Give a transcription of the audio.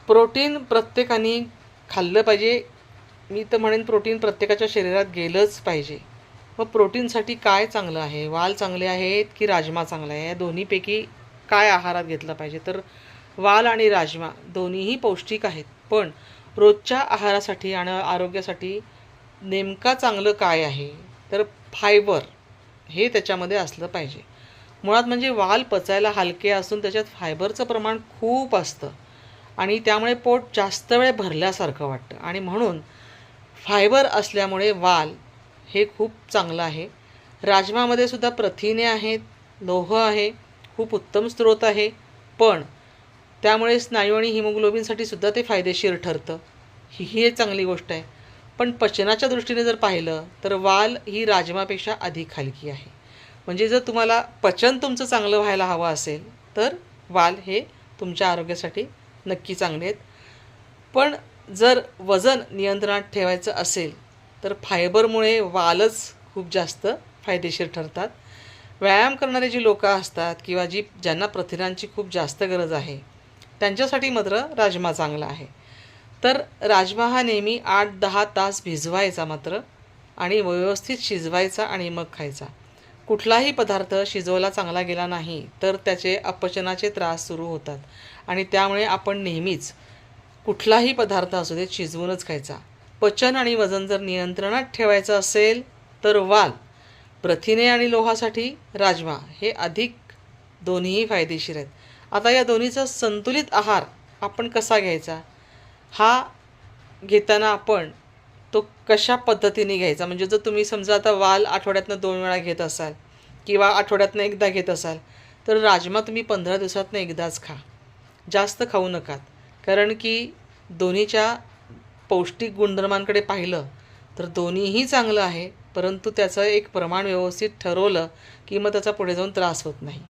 Protein प्रत्येकाने खाल्लं पाहिजे. मी तर म्हणेन प्रोटीन प्रत्येकाच्या शरीरात गेलंच पाहिजे. मग प्रोटीनसाठी काय चांगलं आहे? वाल चांगले आहेत की राजमा चांगला आहे? या दोन्हीपैकी काय आहारात घेतलं पाहिजे? तर वाल आणि राजमा दोन्हीही पौष्टिक आहेत, पण रोजच्या आहारासाठी आणि आरोग्यासाठी नेमका चांगलं काय आहे? तर फायबर हे त्याच्यामध्ये असलं पाहिजे. मुळात म्हणजे वाल पचायला हलके असून त्याच्यात फायबरचं प्रमाण खूप असतं आणि त्यामुळे पोट जास्त वेळ भरल्यासारखं वाटतं आणि म्हणून फायबर असल्यामुळे वाल हे खूप चांगलं आहे. राजमामध्ये सुद्धा प्रथिने आहेत, लोह आहे, खूप उत्तम स्रोत आहे, पण त्यामुळे स्नायू आणि हिमोग्लोबिनसाठी सुद्धा ते फायदेशीर ठरतं. ही एक चांगली गोष्ट आहे. पण पचनाच्या दृष्टीने जर पाहिलं तर वाल ही राजमापेक्षा अधिक हलकी आहे. म्हणजे जर तुम्हाला पचन तुमचं चांगलं व्हायला हवं असेल तर वाल हे तुमच्या आरोग्यासाठी नक्की चांगले आहेत. पण जर वजन नियंत्रणात ठेवायचं असेल तर फायबरमुळे वालच खूप जास्त फायदेशीर ठरतात. व्यायाम करणारे जी लोकं असतात किंवा ज्यांना प्रथिनांची खूप जास्त गरज आहे त्यांच्यासाठी मात्र राजमा चांगला आहे. तर राजमा हा नेहमी 8-10 तास भिजवायचा मात्र आणि व्यवस्थित शिजवायचा आणि मग खायचा. कुठलाही पदार्थ शिजवला चांगला गेला नाही तर त्याचे अपचनाचे त्रास सुरू होतात आणि त्यामुळे आपण नेहमीच कुठलाही पदार्थ असू देत शिजवूनच खायचा. पचन आणि वजन जर नियंत्रणात ठेवायचं असेल तर वाल, प्रथिने आणि लोहासाठी राजमा हे अधिक दोन्हीही फायदेशीर आहेत. आता या दोन्हीचा संतुलित आहार आपण कसा घ्यायचा? हा घेताना आपण तो कशा पद्धतीने घ्यायचा? म्हणजे जर तुम्ही समजा आता वाल आठवड्यातनं 2 वेळा घेत असाल किंवा आठवड्यातनं एकदा घेत असाल तर राजमा तुम्ही 15 दिवसातनं एकदाच खा. जास्त खाऊ नका. कारण की दोन्हीच्या पौष्टिक गुणधर्मांकडे पाहिलं तर दोन्हीही चांगलं आहे, परंतु त्याचं एक प्रमाण व्यवस्थित ठरवलं की मग त्याचा पुढे जाऊन त्रास होत नाही.